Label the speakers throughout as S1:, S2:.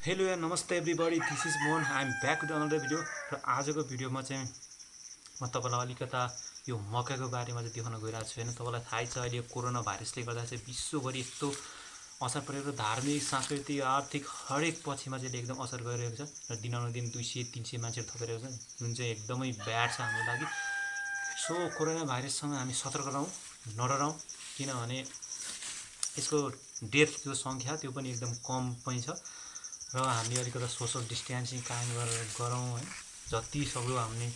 S1: Hello या नमस्ते everybody, this is Mohan. I am back with another video. र आजको भिडियोमा चाहिँ म तपाईँलाई अलिकता यो मकैको बारेमा चाहिँ देखाउन गइरहेको छु। होइन, तपाईँलाई थाहै छ अहिले कोरोना भाइरसले गर्दा चाहिँ विश्वभरि यस्तो असर परेको, धार्मिक, सांस्कृतिक, आर्थिक हरेक पक्षमा चाहिँ एकदम असर गरिरहेको छ। र दिनानुदिन 200-300 मान्छेहरू थपिरहेको छ, जुन चाहिँ एकदमै ब्याड छ हाम्रो लागि। सो कोरोना भाइरससँग हामी सतर्क रहौँ, नडराउँ, किनभने यसको डेथको सङ्ख्या त्यो पनि एकदम कम पनि छ। र हामीले अलिकति सोसल डिस्टेन्सिङ कायम गरेर गरौँ है, जति सक्दो हामीले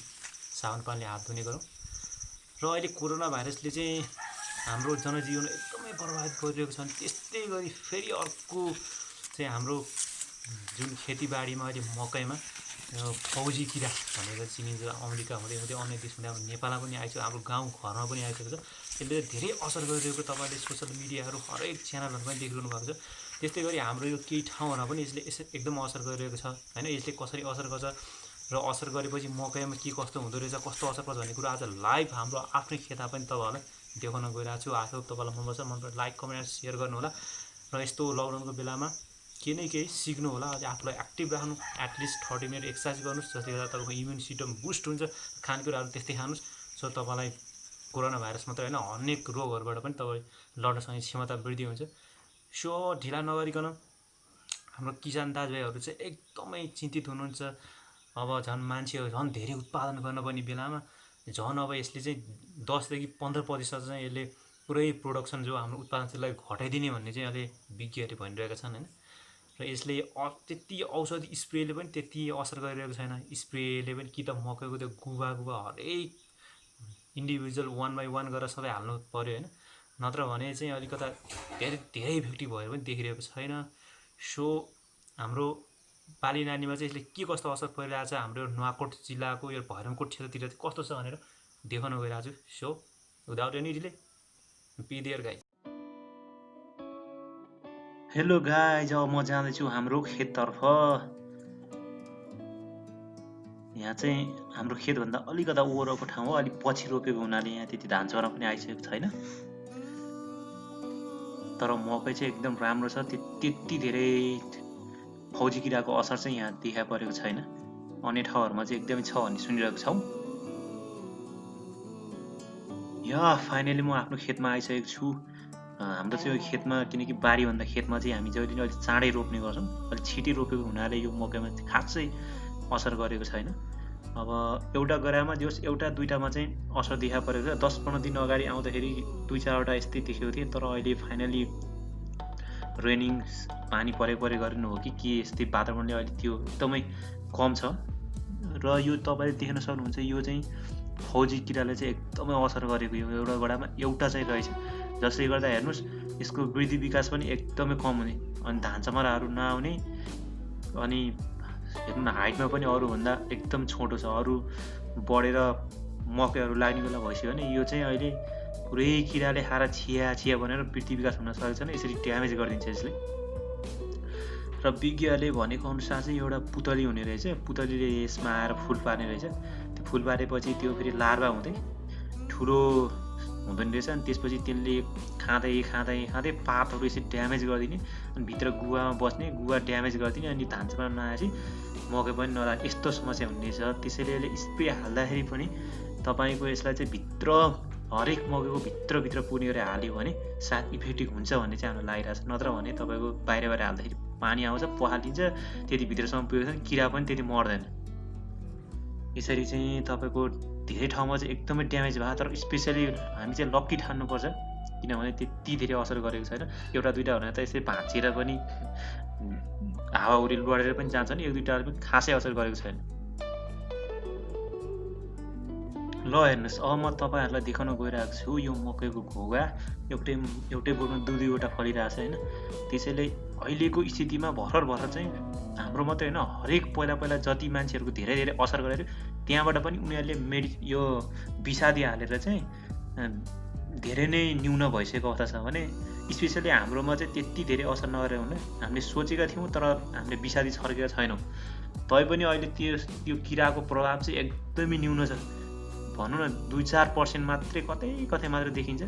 S1: साबुन पानीले हात धुने गरौँ। र अहिले कोरोना भाइरसले चाहिँ हाम्रो जनजीवन एकदमै प्रभावित गरिरहेको छ। त्यस्तै गरी फेरि अर्को चाहिँ हाम्रो जुन खेतीबारीमा अहिले मकैमा फौजी किरा भनेर चिनिन्छ, अमेरिका हुँदै हुँदै अन्य देश हुँदै हाम्रो नेपालमा पनि आइसक्यो, हाम्रो गाउँ घरमा पनि आइसकेको छ। यसले धेरै असर गरिरहेको तपाईँले सोसियल मिडियाहरू हरेक च्यानलहरू पनि देखिरहनु भएको छ। त्यस्तै गरी हाम्रो यो केही ठाउँहरूमा पनि यसले एकदम असर गरिरहेको छ। होइन, यसले कसरी असर गर्छ र असर गरेपछि मकैमा के कस्तो हुँदो रहेछ, कस्तो असर पर्छ भन्ने कुरा आज लाइभ हाम्रो आफ्नै खेतमा पनि तपाईँहरूलाई देखाउन गइरहेको छु। आफू तपाईँलाई मनपर्छ लाइक कमेन्ट सेयर गर्नुहोला। र यस्तो लकडाउनको बेलामा केही न केही सिक्नु होला, अझै आफूलाई एक्टिभ राख्नु, एटलिस्ट 30 मिनट एक्सर्साइज गर्नुहोस्, जसले गर्दा तपाईँको इम्युन सिस्टम बुस्ट हुन्छ। खानेकुराहरू त्यस्तै खानुहोस्, सो तपाईँलाई कोरोना भाइरस मात्रै होइन अनेक रोगहरूबाट पनि तपाईँ लड्न सक्ने क्षमता वृद्धि हुन्छ। सो ढिला नगरिकन हाम्रो किसान दाजुभाइहरू चाहिँ एकदमै चिन्तित हुनुहुन्छ। अब झन् मान्छेहरू झन् धेरै उत्पादन गर्नुपर्ने बेलामा झन् अब यसले चाहिँ 10 देखि 15% चाहिँ यसले पुरै प्रोडक्सन जो हाम्रो उत्पादनशीललाई घटाइदिने भन्ने चाहिँ अहिले विज्ञहरूले भनिरहेका छन्। होइन, र यसले त्यति औषधि स्प्रेले पनि त्यति असर गरिरहेको छैन। स्प्रेले पनि कि त मकैको त्यो गुवा हरेक इन्डिभिजुअल 1 by 1 गरेर सबै हाल्नु पऱ्यो। होइन, नत्र भने चाहिँ अलिकता धेरै इफेक्टिभ भएर पनि देखिरहेको छैन। सो हाम्रो बाली नानीमा चाहिँ यसले के कस्तो असर परिरहेको छ, हाम्रो नुवाकोट जिल्लाको यो भैरमकोट क्षेत्रतिर चाहिँ कस्तो छ भनेर देखाउन गइरहेको छु। So without any delay, be there guys.
S2: Hello guys, अब म जाँदैछु हाम्रो खेततर्फ। यहाँ चाहिँ हाम्रो खेतभन्दा अलिकता ओरको ठाउँ हो, अलिक पछि रोपेको हुनाले यहाँ त्यति धान चरा पनि आइसकेको छैन। तर मकै चाहिँ एकदम राम्रो छ, त्यति धेरै फौजी किराको असर चाहिँ यहाँ देखा परेको छैन। अन्य ठाउँहरूमा चाहिँ एकदमै छ भन्ने सुनिरहेको छौँ। यहाँ फाइनली म आफ्नो खेतमा आइसकेको छु। हाम्रो चाहिँ यो खेतमा, किनकि बारीभन्दा खेतमा चाहिँ हामी जहिले पनि अलिक चाँडै रोप्ने गर्छौँ। अलिक छिटै रोपेको हुनाले यो मकैमा खासै असर गरेको छैन। अब एउटा गरामा जोस् एउटा दुईटामा चाहिँ असर देखा परेको छ। 10-15 दिन अगाडि आउँदाखेरि 2-4वटा यस्तै देखेको थिएँ, तर अहिले फाइनली रेनिङ पानी परे गर्नु हो कि के यस्तै वातावरणले अहिले त्यो एकदमै कम छ। र यो तपाईँले देख्न सक्नुहुन्छ, यो चाहिँ फौजी किराले चाहिँ एकदमै असर गरेको यो एउटा गडामा एउटा चाहिँ रहेछ, जसले गर्दा हेर्नुहोस् यसको वृद्धि विकास पनि एकदमै कम हुने, अनि धान चमराहरू नआउने, अनि हेर्नु न हाइटमा पनि अरूभन्दा एकदम छोटो छ। अरू बढेर मकैहरू लाग्ने बेला भइसक्यो भने यो चाहिँ अहिले पुरै किराले खाएर छिया भनेर वृद्धि विकास हुन सकेको छैन, यसरी ड्यामेज गरिदिन्छ यसले। र विज्ञहरूले भनेको अनुसार चाहिँ एउटा पुतली हुने रहेछ, पुतलीले यसमा आएर फुल पार्ने रहेछ। त्यो फुल पारेपछि त्यो फेरि लार्भा हुँदै ठुलो हुँदैन रहेछ, अनि त्यसपछि त्यसले खाँदै पातहरू यसरी ड्यामेज गरिदिने, अनि भित्र गुवामा बस्ने, गुवा ड्यामेज गरिदिने, अनि धान चमरा नआएपछि मकै पनि नलाग्ने, यस्तो समस्या हुनेछ। त्यसैले यसले स्प्रे हाल्दाखेरि पनि तपाईँको यसलाई चाहिँ भित्र हरेक मकैको भित्रभित्र पुर्ने गरेर हाल्यो भने सायद इफेक्टिभ हुन्छ भन्ने चाहिँ हामीलाई लागिरहेको छ। नत्र भने तपाईँको बाहिर हाल्दाखेरि पानी आउँछ, पखालिन्छ, त्यति भित्रसम्म पुगेको छ, किरा पनि त्यति मर्दैन। यसरी चाहिँ तपाईँको धेरै ठाउँमा चाहिँ एकदमै ड्यामेज भयो। तर स्पेसली हामी चाहिँ लक्की ठान्नुपर्छ, किनभने त्यति धेरै असर गरेको छैन। एउटा दुईवटा भनेर त यसै भाँचिएर पनि हावाहुरी लडेर पनि जान्छ नि, एक दुईवटाले पनि खासै असर गरेको छैन। ल हेर्नुहोस्, अब म तपाईँहरूलाई देखाउन गइरहेको छु यो मकैको घोगा एउटै बोटमा दुईवटा फलिरहेको छ। होइन, त्यसैले अहिलेको स्थितिमा भर्खर चाहिँ हाम्रो मात्रै होइन, हरेक पहिला जति मान्छेहरूको धेरै असर गरेर त्यहाँबाट पनि उनीहरूले यो विषादी हालेर चाहिँ धेरै नै न्यून भइसकेको अवस्था छ भने, स्पेसली हाम्रोमा चाहिँ त्यति धेरै असर नगरेर हुने हामीले सोचेका थियौँ, तर हामीले विषादी छर्केका छैनौँ। तैपनि अहिले त्यो किराको प्रभाव चाहिँ एकदमै न्यून छ, भनौँ न 2-4% मात्रै कतै मात्रै देखिन्छ।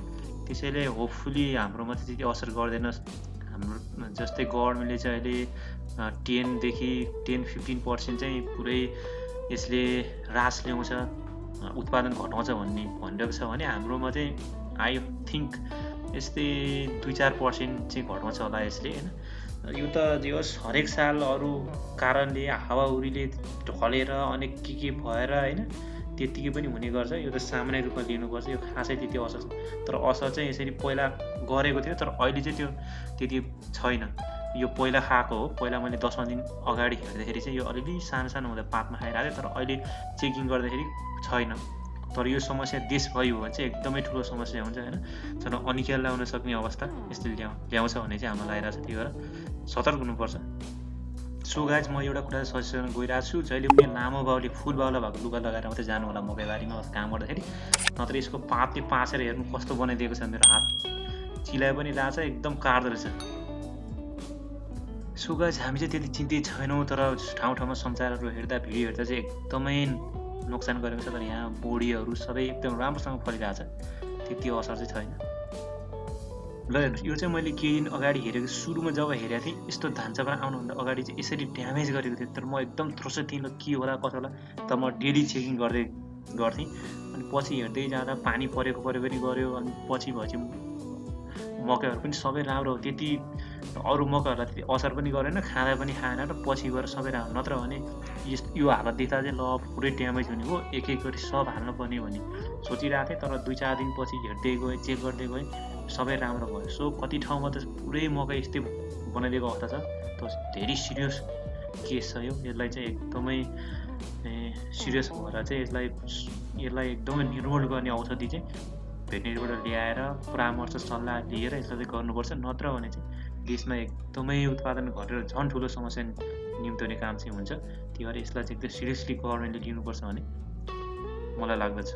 S2: त्यसैले होपफुली हाम्रोमा चाहिँ त्यति असर गर्दैन हाम्रो जस्तै गभर्मेन्टले चाहिँ अहिले 10देखि 10-15% चाहिँ पुरै यसले ह्रास ल्याउँछ, उत्पादन घटाउँछ भन्ने भनिरहेको छ भने हाम्रोमा चाहिँ आई थिङ्क यस्तै 2-4% चाहिँ घटाउँछ होला यसले होइन। यो त जे होस् हरेक साल अरू कारणले हावाहुरीले ढलेर अनेक के भएर होइन त्यत्तिकै पनि हुने गर्छ। यो त सामान्य रूपमा लिनुपर्छ, यो खासै त्यति असर तर असर चाहिँ यसरी पहिला गरेको थियो तर अहिले चाहिँ त्यो त्यति छैन। यो पहिला खाएको हो, पहिला मैले 10 दिन अगाडि हेर्दाखेरि चाहिँ यो अलिअलि सानो सानो हुँदा पातमा खाइरहेको थियो तर अहिले चेकिङ गर्दाखेरि छैन। तर यो समस्या देशभरि हो भने चाहिँ एकदमै ठुलो समस्या हुन्छ होइन, तर अनिखेल ल्याउन सक्ने अवस्था यसले ल्याउँछ भने चाहिँ हाम्रो लागिरहेको छ। त्यही भएर सतर्क हुनुपर्छ। सो गाइज म एउटा कुरा सजेसन गइरहेको छु, जहिले पनि लामो बाउले फुल बाउला भएको लुगा लगाएर मात्रै जानु होला मकैबारीमा काम गर्दाखेरि, नत्र यसको पातले पाँचेर हेर्नु कस्तो बनाइदिएको छ। मेरो हात चिलाइ पनि रहेछ, एकदम काट्दो रहेछ। सो गाइज हामी चाहिँ त्यति चिन्तित छैनौँ तर ठाउँ ठाउँमा समाचारहरू हेर्दा भिडियो हेर्दा चाहिँ एकदमै नोक्सान गरेको छ। तर यहाँ बोडीहरू सबै एकदम राम्रोसँग फलिरहेछ, त्यति असर चाहिँ छैन। ल यो चाहिँ मैले केही दिन अगाडि हेरेको, सुरुमा जब हेरेको थिएँ यस्तो धान चापा आउनुभन्दा अगाडि चाहिँ यसरी ड्यामेज गरेको थियो। तर म एकदम थ्रोसो थिएँ, ल के होला कसो होला, तर म डेली चेकिङ गर्थेँ। अनि पछि हेर्दै जाँदा पानी परेको पनि गऱ्यो। अनि पछि भएपछि मकैहरू पनि सबै राम्रो हो, त्यति अरू मकैहरूलाई त्यति असर पनि गरेन, खाँदा पनि खाएन र पछि गएर सबै राम्रो। नत्र भने यो हालत देख्दा चाहिँ ल पुरै ड्यामेज हुने हो, एक एक गरी सब हाल्नुपर्ने भन्ने सोचिरहेको थिएँ। तर 2-4 दिनपछि हेर्दै गएँ, चेक गर्दै गएँ, सबै राम्रो भयो। सो कति ठाउँमा त पुरै मकै यस्तै बनाइदिएको अवस्था छ, त धेरै सिरियस केस छ यो। यसलाई चाहिँ एकदमै सिरियस भएर चाहिँ यसलाई एकदमै निर्मूल गर्ने औषधि चाहिँ भेटनेरीबाट ल्याएर परामर्श सल्लाह लिएर यसलाई चाहिँ गर्नुपर्छ। नत्र भने चाहिँ देशमा एकदमै उत्पादन घटेर झन् ठुलो समस्या निम्त्याउने काम चाहिँ हुन्छ। त्यही भएर यसलाई चाहिँ एकदम सिरियसली गभर्मेन्टले लिनुपर्छ भन्ने मलाई लाग्दछ।